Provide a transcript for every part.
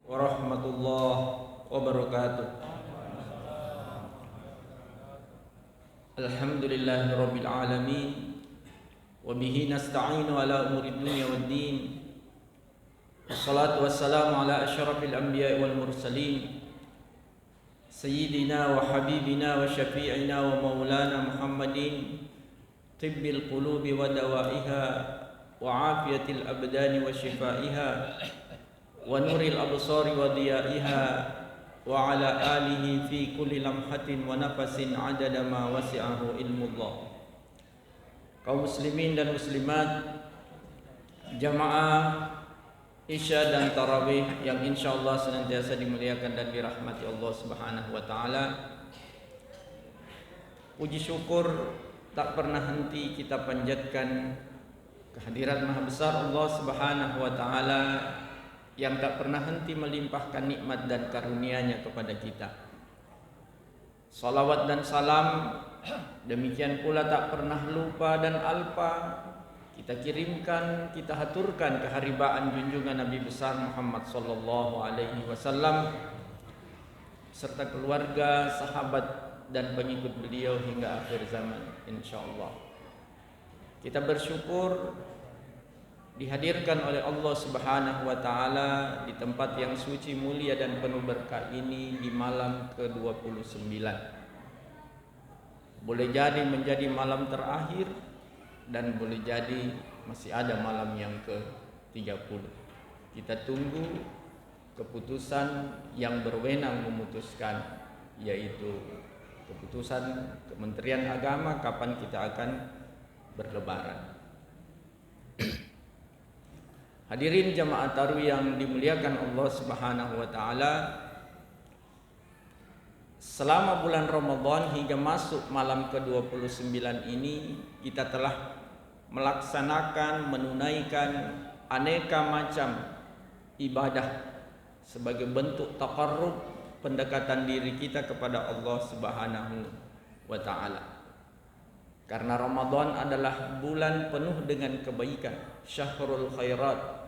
warahmatullahi wabarakatuh. Alhamdulillahirabbil alamin wa bihi nasta'inu ala umuri dunya waddin. Wassalatu wassalamu ala asyrafil anbiya'i wal mursalin sayyidina wa habibina wa syafi'ina wa maulana Muhammadin tibbil qulubi wa dawaiha wa afiyatil abdani wa shifaiha wa nuril absari wa diyaiha wa ala alihi fi kulli lamhatin wa nafasin adada ma wasi'ahu ilmullah. Kaum muslimin dan muslimat, jamaah Isya dan Tarawih yang insyaallah senantiasa dimuliakan dan dirahmati Allah Subhanahu wa taala. Puji syukur tak pernah henti kita panjatkan kehadirat Maha Besar Allah Subhanahu wa taala yang tak pernah henti melimpahkan nikmat dan karunia-Nya kepada kita. Salawat dan salam demikian pula tak pernah lupa dan alpa kita kirimkan, kita haturkan keharibaan junjungan Nabi besar Muhammad sallallahu alaihi wasallam serta keluarga, sahabat dan pengikut beliau hingga akhir zaman insyaallah. Kita bersyukur dihadirkan oleh Allah Subhanahu wa taala di tempat yang suci, mulia dan penuh berkah ini di malam ke-29. Boleh jadi menjadi malam terakhir dan boleh jadi masih ada malam yang ke-30. Kita tunggu keputusan yang berwenang memutuskan, yaitu keputusan Kementerian Agama kapan kita akan berlebaran. Hadirin jamaah tarawih yang dimuliakan Allah Subhanahu wa taala, selama bulan Ramadan hingga masuk malam ke-29 ini kita telah melaksanakan, menunaikan aneka macam ibadah sebagai bentuk taqarrub, pendekatan diri kita kepada Allah Subhanahu wa taala. Karena Ramadan adalah bulan penuh dengan kebaikan, syahrul khairat,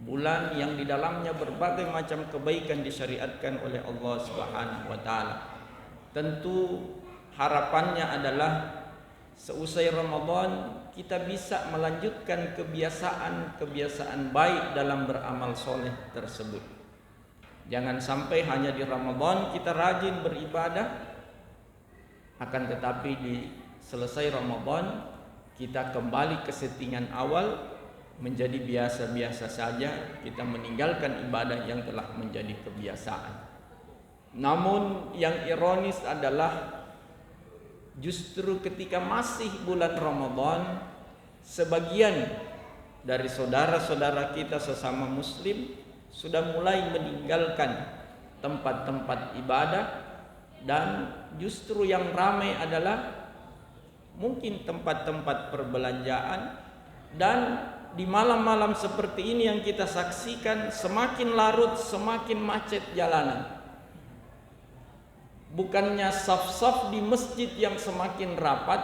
bulan yang di dalamnya berbagai macam kebaikan disyariatkan oleh Allah Subhanahu wa taala. Tentu harapannya adalah seusai Ramadan kita bisa melanjutkan kebiasaan-kebiasaan baik dalam beramal soleh tersebut. Jangan sampai hanya di Ramadan kita rajin beribadah, akan tetapi di selesai Ramadan kita kembali ke settingan awal, menjadi biasa-biasa saja, kita meninggalkan ibadah yang telah menjadi kebiasaan. Namun yang ironis adalah justru ketika masih bulan Ramadan, sebagian dari saudara-saudara kita sesama muslim sudah mulai meninggalkan tempat-tempat ibadah, dan justru yang ramai adalah mungkin tempat-tempat perbelanjaan. Dan di malam-malam seperti ini yang kita saksikan, semakin larut semakin macet jalanan. Bukannya saf-saf di masjid yang semakin rapat,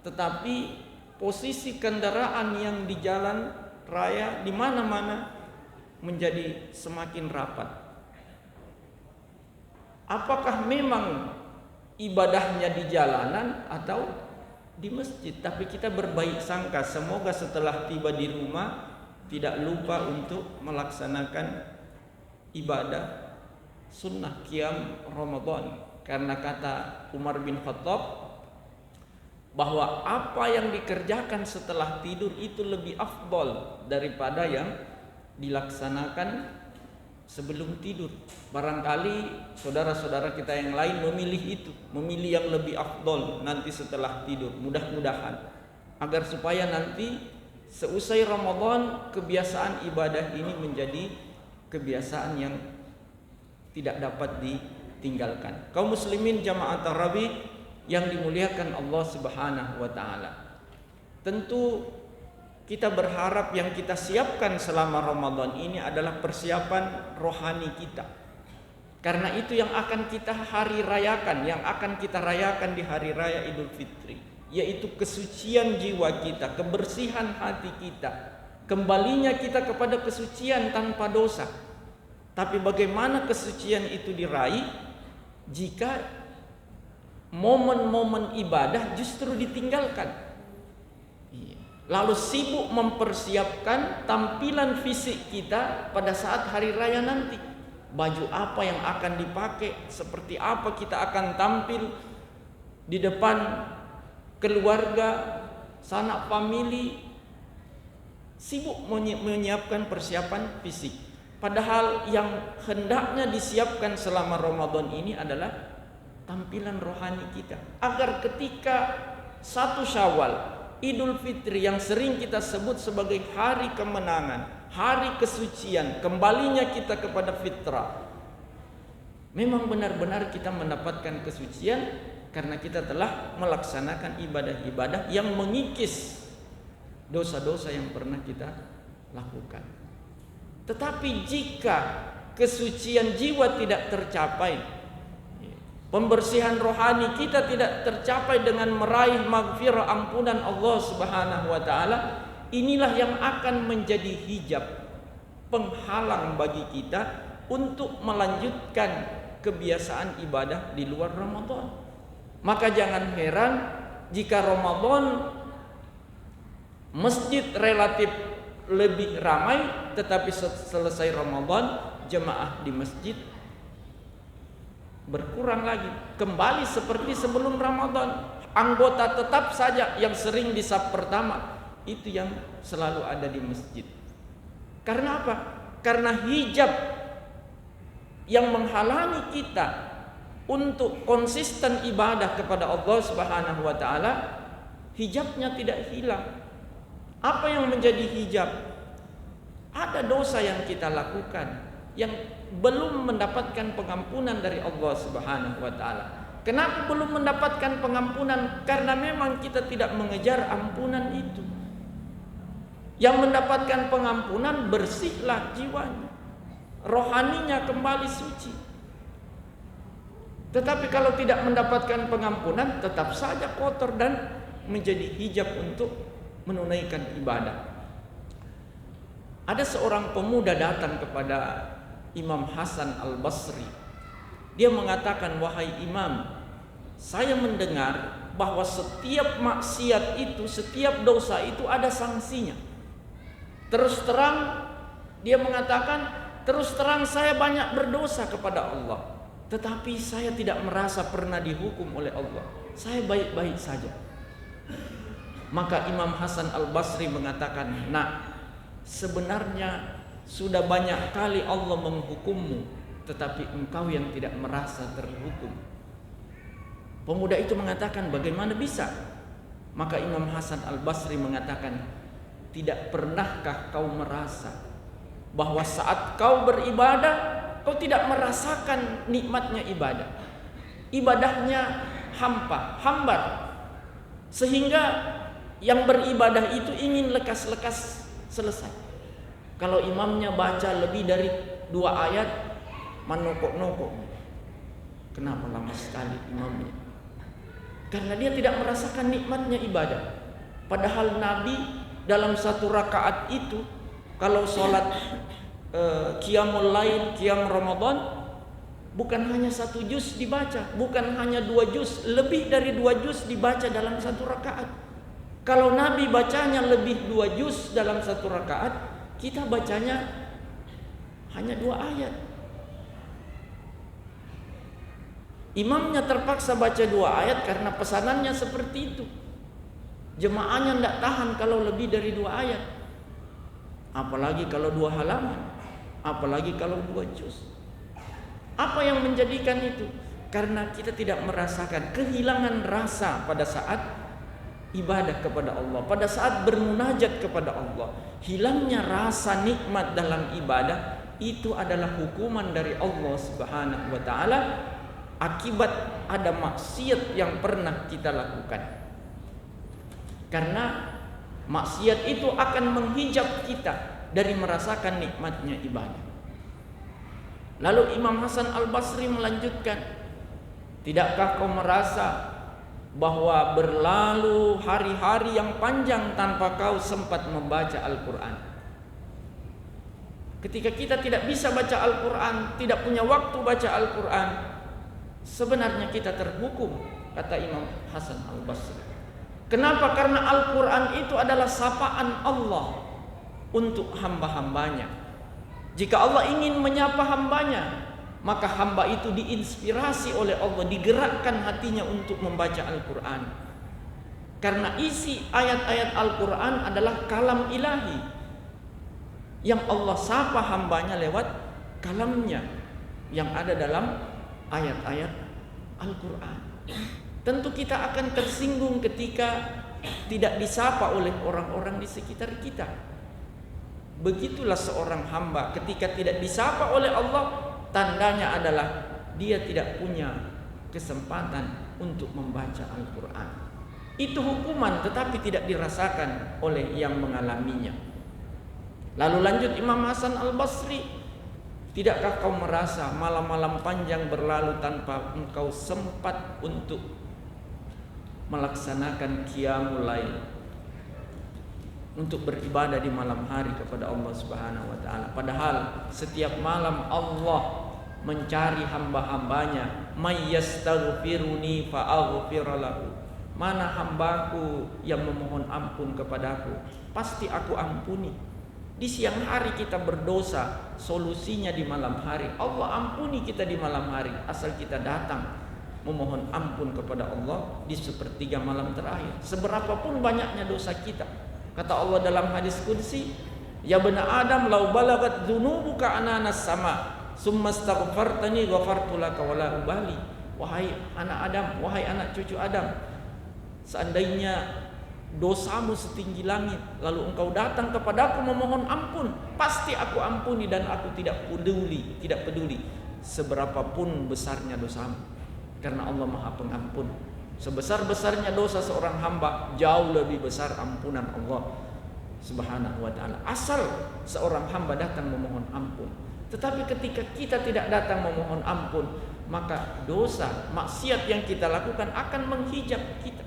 tetapi posisi kendaraan yang di jalan raya di mana-mana menjadi semakin rapat. Apakah memang ibadahnya di jalanan atau di masjid? Tapi kita berbaik sangka, semoga setelah tiba di rumah tidak lupa untuk melaksanakan ibadah sunnah qiyam Ramadan. Karena kata Umar bin Khattab bahwa apa yang dikerjakan setelah tidur itu lebih afdol daripada yang dilaksanakan sebelum tidur. Barangkali saudara-saudara kita yang lain memilih itu, memilih yang lebih afdol nanti setelah tidur. Mudah-mudahan agar supaya nanti seusai Ramadan kebiasaan ibadah ini menjadi kebiasaan yang tidak dapat ditinggalkan. Kaum muslimin jamaah tarawih yang dimuliakan Allah Subhanahu wa taala, tentu kita berharap yang kita siapkan selama Ramadan ini adalah persiapan rohani kita. Karena itu yang akan kita hari rayakan, yang akan kita rayakan di hari raya Idul Fitri, yaitu kesucian jiwa kita, kebersihan hati kita, kembalinya kita kepada kesucian tanpa dosa. Tapi bagaimana kesucian itu diraih jika momen-momen ibadah justru ditinggalkan? Lalu sibuk mempersiapkan tampilan fisik kita pada saat hari raya nanti. Baju apa yang akan dipakai, seperti apa kita akan tampil di depan keluarga, sanak famili. Sibuk menyiapkan persiapan fisik. Padahal yang hendaknya disiapkan selama Ramadan ini adalah tampilan rohani kita. Agar ketika 1 Syawal, Idul Fitri yang sering kita sebut sebagai hari kemenangan, hari kesucian, kembalinya kita kepada fitrah. Memang benar-benar kita mendapatkan kesucian karena kita telah melaksanakan ibadah-ibadah yang mengikis dosa-dosa yang pernah kita lakukan. Tetapi jika kesucian jiwa tidak tercapai, pembersihan rohani kita tidak tercapai dengan meraih maghfirah, ampunan Allah Subhanahu wa taala, inilah yang akan menjadi hijab penghalang bagi kita untuk melanjutkan kebiasaan ibadah di luar Ramadan. Maka jangan heran jika Ramadan masjid relatif lebih ramai, tetapi selesai Ramadan jemaah di masjid berkurang lagi, kembali seperti sebelum Ramadan. Anggota tetap saja yang sering di saf pertama itu yang selalu ada di masjid. Karena apa? Karena hijab yang menghalangi kita untuk konsisten ibadah kepada Allah Subhanahu wa taala, hijabnya tidak hilang. Apa yang menjadi hijab? Ada dosa yang kita lakukan yang belum mendapatkan pengampunan dari Allah Subhanahu wa taala. Kenapa belum mendapatkan pengampunan? Karena memang kita tidak mengejar ampunan itu. Yang mendapatkan pengampunan bersihlah jiwanya, rohaninya kembali suci. Tetapi kalau tidak mendapatkan pengampunan, tetap saja kotor dan menjadi hijab untuk menunaikan ibadah. Ada seorang pemuda datang kepada Imam Hasan Al-Basri. Dia mengatakan, "Wahai Imam, saya mendengar bahwa setiap maksiat itu, setiap dosa itu ada sanksinya." Terus terang dia mengatakan, "Terus terang saya banyak berdosa kepada Allah, tetapi saya tidak merasa pernah dihukum oleh Allah. Saya baik-baik saja." Maka Imam Hasan Al-Basri mengatakan, "Nak, sebenarnya sudah banyak kali Allah menghukummu, tetapi engkau yang tidak merasa terhukum." Pemuda itu mengatakan, "Bagaimana bisa?" Maka Imam Hasan Al-Basri mengatakan, "Tidak pernahkah kau merasa bahwa saat kau beribadah, kau tidak merasakan nikmatnya ibadah? Ibadahnya hambar, sehingga yang beribadah itu ingin lekas-lekas selesai. Kalau imamnya baca lebih dari 2 ayat, manokok-nokok. Kenapa lama sekali imamnya? Karena dia tidak merasakan nikmatnya ibadah. Padahal Nabi dalam 1 rakaat itu, kalau sholat qiyamul lail, qiyam Ramadan, bukan hanya 1 juz dibaca, bukan hanya 2 juz, lebih dari 2 juz dibaca dalam 1 rakaat. Kalau Nabi bacanya lebih 2 juz dalam 1 rakaat, kita bacanya hanya 2 ayat. Imamnya terpaksa baca 2 ayat karena pesanannya seperti itu. Jemaahnya tidak tahan kalau lebih dari 2 ayat. Apalagi kalau 2 halaman, apalagi kalau 2 juz. Apa yang menjadikan itu? Karena kita tidak merasakan, kehilangan rasa pada saat ibadah kepada Allah, pada saat bermunajat kepada Allah. Hilangnya rasa nikmat dalam ibadah itu adalah hukuman dari Allah Subhanahu wa taala akibat ada maksiat yang pernah kita lakukan. Karena maksiat itu akan menghijab kita dari merasakan nikmatnya ibadah. Lalu Imam Hasan Al-Basri melanjutkan, "Tidakkah kau merasa bahwa berlalu hari-hari yang panjang tanpa kau sempat membaca Al-Quran? Ketika kita tidak bisa baca Al-Quran, tidak punya waktu baca Al-Quran, sebenarnya kita terhukum, kata Imam Hasan Al-Basri. Kenapa? Karena Al-Quran itu adalah sapaan Allah untuk hamba-hambanya. Jika Allah ingin menyapa hambanya, maka hamba itu diinspirasi oleh Allah, digerakkan hatinya untuk membaca Al-Quran. Karena isi ayat-ayat Al-Quran adalah kalam ilahi yang Allah sapa hambanya lewat kalamnya yang ada dalam ayat-ayat Al-Quran. Tentu kita akan tersinggung ketika tidak disapa oleh orang-orang di sekitar kita. Begitulah seorang hamba ketika tidak disapa oleh Allah, tandanya adalah dia tidak punya kesempatan untuk membaca Al-Quran. Itu hukuman tetapi tidak dirasakan oleh yang mengalaminya. Lalu lanjut Imam Hasan Al-Basri, tidakkah kau merasa malam-malam panjang berlalu tanpa engkau sempat untuk melaksanakan qiyamul lail, untuk beribadah di malam hari kepada Allah Subhanahu wa taala? Padahal setiap malam Allah mencari hamba-hambanya, may yastaghfiruni fa'aghfir lahu. Mana hambaku yang memohon ampun kepadaku, pasti aku ampuni. Di siang hari kita berdosa, solusinya di malam hari. Allah ampuni kita di malam hari, asal kita datang memohon ampun kepada Allah di sepertiga malam terakhir. Seberapapun banyaknya dosa kita, kata Allah dalam hadis qudsi, ya bani Adam lau balagat dzunubuka ananas sama summa astaghfartani ghafartu laka wala ubali. Wahai anak Adam, wahai anak cucu Adam, seandainya dosamu setinggi langit, lalu engkau datang kepadaku memohon ampun, pasti aku ampuni dan aku tidak peduli seberapapun besarnya dosamu. Karena Allah Maha Pengampun. Sebesar-besarnya dosa seorang hamba, jauh lebih besar ampunan Allah Subhanahu wa taala, asal seorang hamba datang memohon ampun. Tetapi ketika kita tidak datang memohon ampun, maka dosa, maksiat yang kita lakukan akan menghijab kita,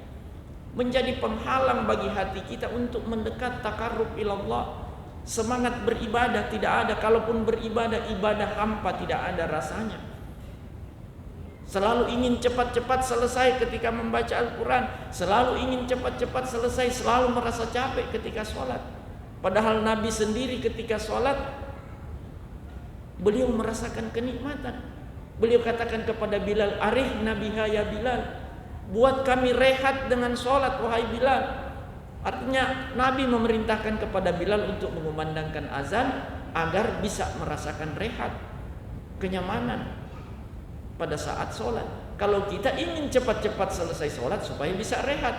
menjadi penghalang bagi hati kita untuk mendekat takarrub ilallah. Semangat beribadah tidak ada, kalaupun beribadah, ibadah hampa, tidak ada rasanya. Selalu ingin cepat-cepat selesai ketika membaca Al-Quran, selalu ingin cepat-cepat selesai, selalu merasa capek ketika sholat. Padahal Nabi sendiri ketika sholat, beliau merasakan kenikmatan. Beliau katakan kepada Bilal, arihna biha ya Bilal, buat kami rehat dengan sholat wahai Bilal. Artinya Nabi memerintahkan kepada Bilal untuk mengumandangkan azan agar bisa merasakan rehat, kenyamanan pada saat sholat. Kalau kita ingin cepat-cepat selesai sholat supaya bisa rehat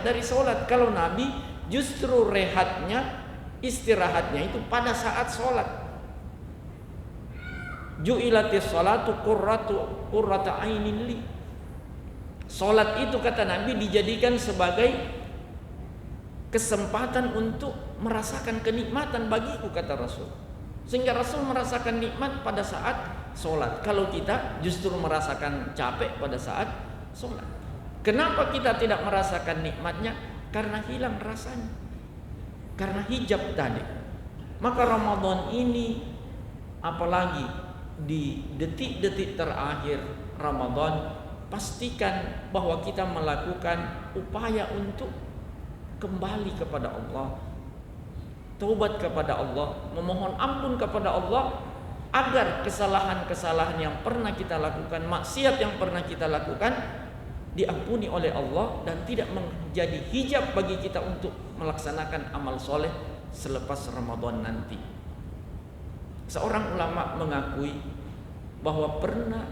dari sholat. Kalau Nabi justru rehatnya, istirahatnya itu pada saat sholat. Ju'ilatis sholatu qurrata ainin li. Sholat itu kata Nabi dijadikan sebagai kesempatan untuk merasakan kenikmatan bagiku, kata Rasul. Sehingga Rasul merasakan nikmat pada saat sholat. Kalau kita justru merasakan capek pada saat sholat. Kenapa kita tidak merasakan nikmatnya? Karena hilang rasanya, karena hijab tadi. Maka Ramadan ini, apalagi di detik-detik terakhir Ramadan, pastikan bahwa kita melakukan upaya untuk kembali kepada Allah, taubat kepada Allah, memohon ampun kepada Allah, agar kesalahan-kesalahan yang pernah kita lakukan, maksiat yang pernah kita lakukan, diampuni oleh Allah dan tidak menjadi hijab bagi kita untuk melaksanakan amal soleh selepas Ramadan nanti. Seorang ulama mengakui bahwa pernah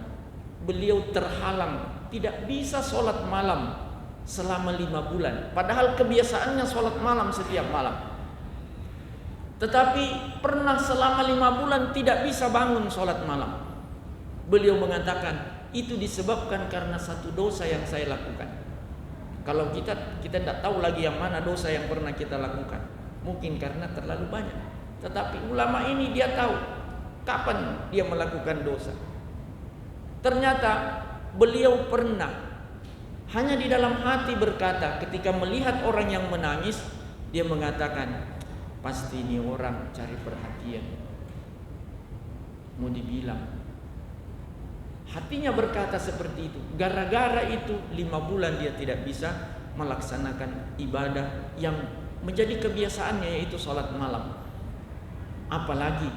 beliau terhalang, tidak bisa sholat malam selama 5 bulan. Padahal kebiasaannya sholat malam setiap malam. Tetapi pernah selama 5 bulan tidak bisa bangun sholat malam. Beliau mengatakan, itu disebabkan karena satu dosa yang saya lakukan. Kalau kita tidak tahu lagi yang mana dosa yang pernah kita lakukan. Mungkin karena terlalu banyak. Tetapi ulama ini dia tahu kapan dia melakukan dosa. Ternyata beliau pernah hanya di dalam hati berkata ketika melihat orang yang menangis, dia mengatakan, pasti ini orang cari perhatian, mau dibilang. Hatinya berkata seperti itu. Gara-gara itu 5 bulan dia tidak bisa melaksanakan ibadah yang menjadi kebiasaannya, yaitu sholat malam. Apalagi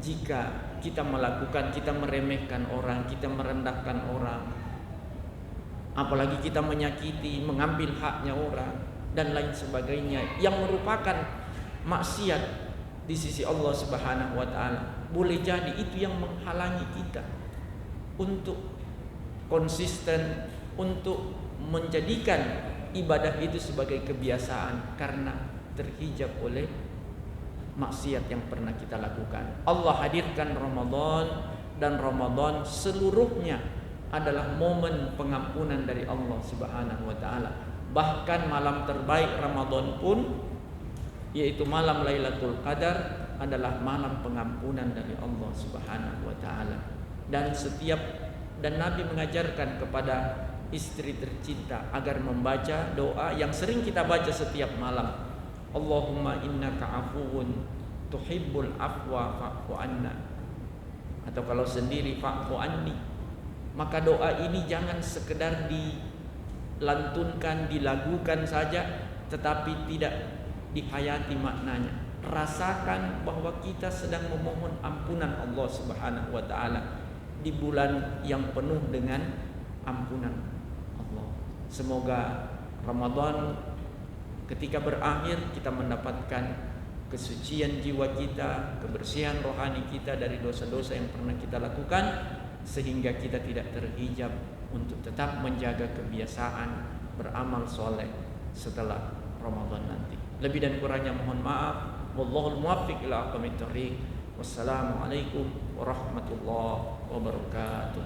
jika kita melakukan, kita meremehkan orang, kita merendahkan orang, apalagi kita menyakiti, mengambil haknya orang dan lain sebagainya, yang merupakan maksiat di sisi Allah Subhanahu wa taala. Boleh jadi itu yang menghalangi kita untuk konsisten, untuk menjadikan ibadah itu sebagai kebiasaan, karena terhijab oleh maksiat yang pernah kita lakukan. Allah hadirkan Ramadan, dan Ramadan seluruhnya adalah momen pengampunan dari Allah Subhanahu wa taala. Bahkan malam terbaik Ramadan pun, yaitu malam Lailatul Qadar, adalah malam pengampunan dari Allah Subhanahu wa taala. Dan Nabi mengajarkan kepada istri tercinta agar membaca doa yang sering kita baca setiap malam. Allahumma innaka afuwun tuhibbul afwa fa'fu anna, atau kalau sendiri fa'fu anni. Maka doa ini jangan sekedar dilantunkan, dilagukan saja, tetapi tidak dihayati maknanya. Rasakan bahwa kita sedang memohon ampunan Allah Subhanahu wa taala di bulan yang penuh dengan ampunan Allah. Semoga Ramadan ketika berakhir kita mendapatkan kesucian jiwa kita, kebersihan rohani kita dari dosa-dosa yang pernah kita lakukan, sehingga kita tidak terhijab untuk tetap menjaga kebiasaan beramal soleh setelah Ramadan nanti. Lebih dan kurangnya mohon maaf. Wallahul muwaffiq ila aqwamit thoriq. Wassalamualaikum warahmatullahi wabarakatuh.